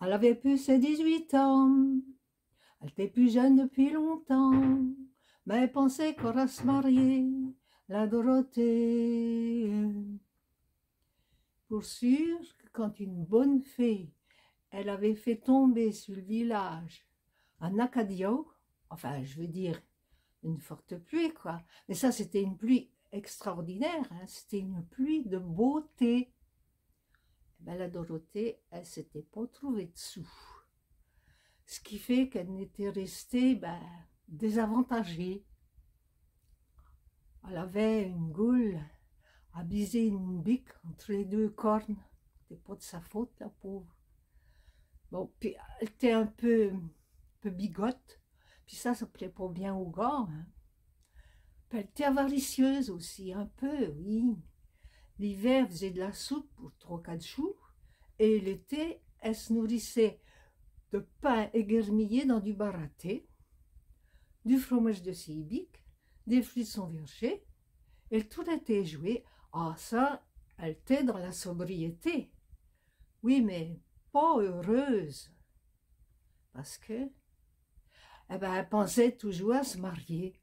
Elle avait plus ses 18 ans. Elle était plus jeune depuis longtemps. Mais elle pensait qu'on va se marier, la Dorothée. Pour sûr que quand une bonne fée, elle avait fait tomber sur le village un acadio, enfin, je veux dire, une forte pluie, quoi. Mais ça, c'était une pluie extraordinaire, hein. C'était une pluie de beauté. Ben, la Dorothée, elle s'était pas trouvée dessous. Ce qui fait qu'elle n'était restée désavantagée. Elle avait une goule à biser une bique entre les deux cornes. C'était pas de sa faute, la pauvre. Bon, puis elle était un peu bigote. Puis ça plaît pas bien aux gars, hein. Puis elle était avaricieuse aussi, un peu, oui. L'hiver, elle faisait de la soupe pour 3-4 jours. Et l'été, elle se nourrissait de pain égermillé dans du baraté, du fromage de Cibic, des fruits de son verger. Et le tout était joué. Ah, ça, elle était dans la sobriété. Oui, mais pas heureuse. Parce que, elle pensait toujours à se marier.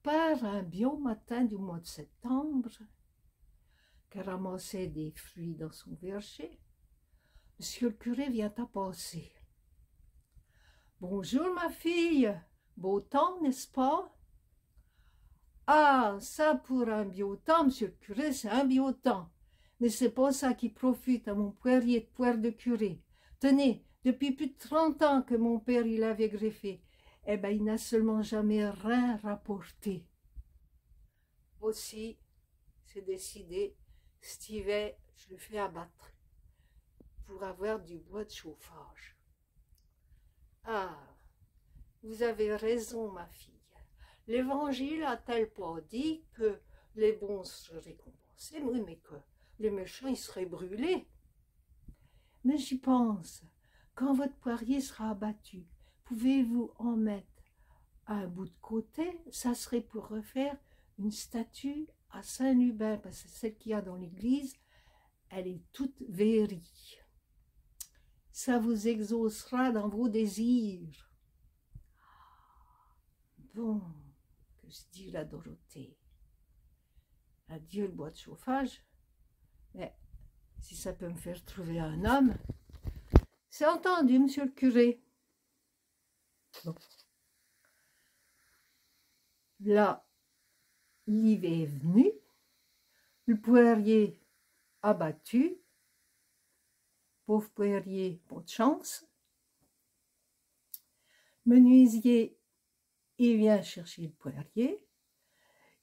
Par un beau matin du mois de septembre, qu'elle ramassait des fruits dans son verger, monsieur le curé vient à passer. « Bonjour ma fille, beau temps, n'est-ce pas? » « Ah, ça pour un beau temps, monsieur le curé, c'est un beau temps. Mais c'est pas ça qui profite à mon poirier de poire de curé. Tenez, depuis plus de 30 ans que mon père il avait greffé, eh ben il n'a seulement jamais rien rapporté. Aussi, c'est décidé, cet hiver, je le fais abattre pour avoir du bois de chauffage. » Ah, vous avez raison, ma fille. L'Évangile a-t-elle pas dit que les bons seraient récompensés, oui, mais que les méchants ils seraient brûlés? Mais j'y pense, quand votre poirier sera abattu, pouvez-vous en mettre un bout de côté? Ça serait pour refaire une statue à Saint-Lubin, parce que celle qu'il y a dans l'église, elle est toute verrie. Ça vous exaucera dans vos désirs. Bon, que se dit la Dorothée? Adieu le bois de chauffage, mais si ça peut me faire trouver un homme, c'est entendu, monsieur le curé. Bon. Là, l'hiver est venu, le poirier abattu, pauvre poirier, pas de chance. Menuisier, il vient chercher le poirier,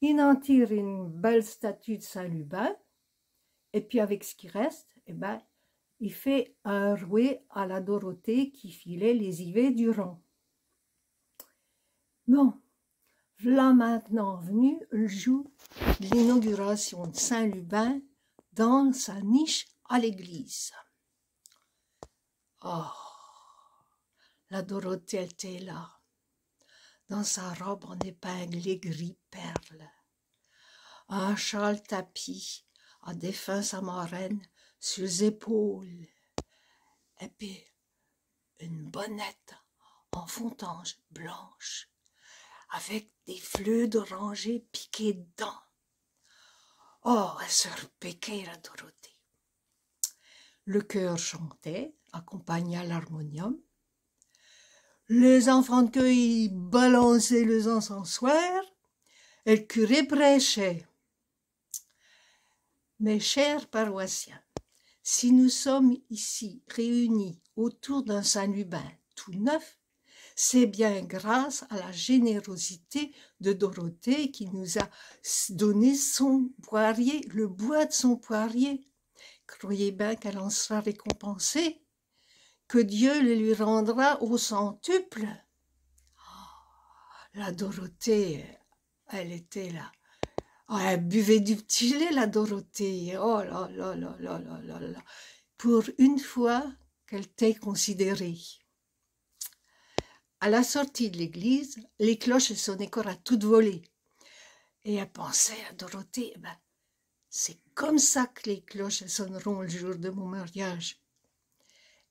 il en tire une belle statue de Saint-Lubin, et puis avec ce qui reste, il fait un rouet à la Dorothée qui filait les hivers durant. Bon, voilà maintenant venu le jour de l'inauguration de Saint-Lubin dans sa niche à l'église. Oh, la Dorothée était là, dans sa robe en épinglé gris perle, un châle tapis à défunt sa marraine sur les épaules, et puis une bonnette en fontange blanche, avec des fleurs d'oranger piquées dedans. Oh, elle se repiquait, la Dorothée. Le chœur chantait, accompagné à l'harmonium. Les enfants de cueil balançaient les encensoirs, et le curé prêchait. Mes chers paroissiens, si nous sommes ici réunis autour d'un Saint-Lubin tout neuf, c'est bien grâce à la générosité de Dorothée qui nous a donné son poirier, le bois de son poirier. Croyez bien qu'elle en sera récompensée, que Dieu le lui rendra au centuple. La Dorothée, elle était là. Oh, elle buvait du petit lait, la Dorothée. Oh là là là là là là là. Pour une fois qu'elle était considérée. À la sortie de l'église, les cloches sonnaient encore à toutes volées. Et elle pensait à Dorothée, c'est comme ça que les cloches sonneront le jour de mon mariage.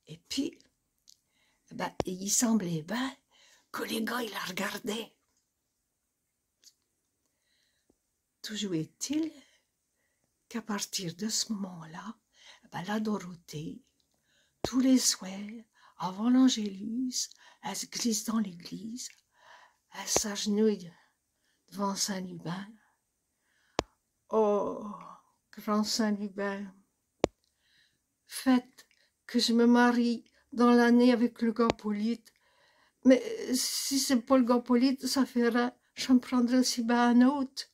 Et puis, il semblait bien que les gars, ils la regardaient. Toujours est-il qu'à partir de ce moment-là, la Dorothée, tous les soirs, avant l'Angélus, elle se glisse dans l'église, elle s'agenouille devant Saint-Lubin. Oh, grand Saint-Lubin, faites que je me marie dans l'année avec le gars Polyte. Mais si c'est pas le gars Polyte, ça fera, je me prendrai aussi bien un autre.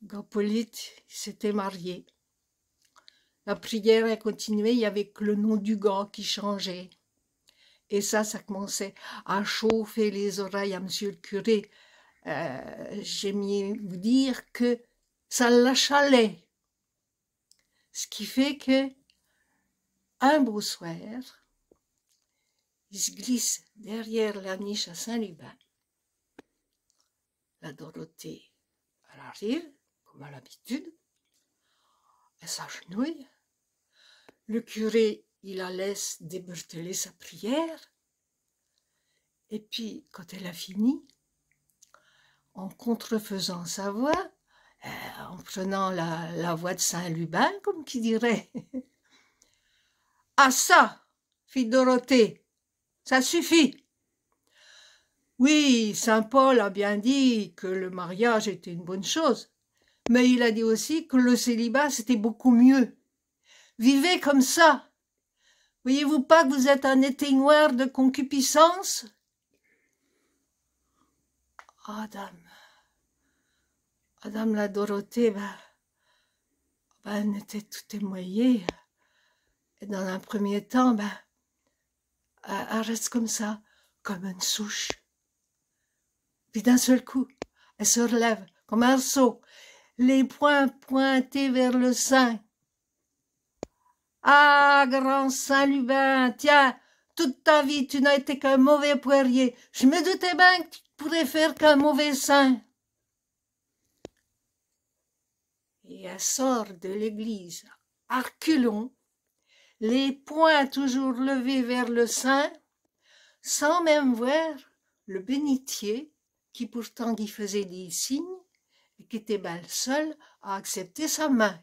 Le gars Polyte, il s'était marié. La prière a continué, il n'y avait que le nom du gars qui changeait. Et ça commençait à chauffer les oreilles à monsieur le curé. J'ai mieux vous dire que ça l'achalait. Ce qui fait que, un beau soir, il se glisse derrière la niche à Saint-Lubin. La Dorothée, elle arrive, comme à l'habitude, elle s'agenouille. Le curé, il la laisse déberteler sa prière. Et puis, quand elle a fini, en contrefaisant sa voix, en prenant la voix de Saint-Lubin, comme qui dirait « Ah ça, fille Dorothée, ça suffit !» Oui, saint Paul a bien dit que le mariage était une bonne chose, mais il a dit aussi que le célibat, c'était beaucoup mieux. Vivez comme ça. Voyez-vous pas que vous êtes un éteignoir de concupiscence? Ah, Madame la Dorothée, elle était tout émoillée. Et dans un premier temps, elle reste comme ça, comme une souche. Puis d'un seul coup, elle se relève comme un saut, les poings pointés vers le sein. Ah, grand Saint-Lubin, tiens, toute ta vie, tu n'as été qu'un mauvais poirier. Je me doutais bien que tu pourrais faire qu'un mauvais saint. Et elle sort de l'église, à reculons, les poings toujours levés vers le sein, sans même voir le bénitier, qui pourtant lui faisait des signes, et qui était bien le seul à accepter sa main.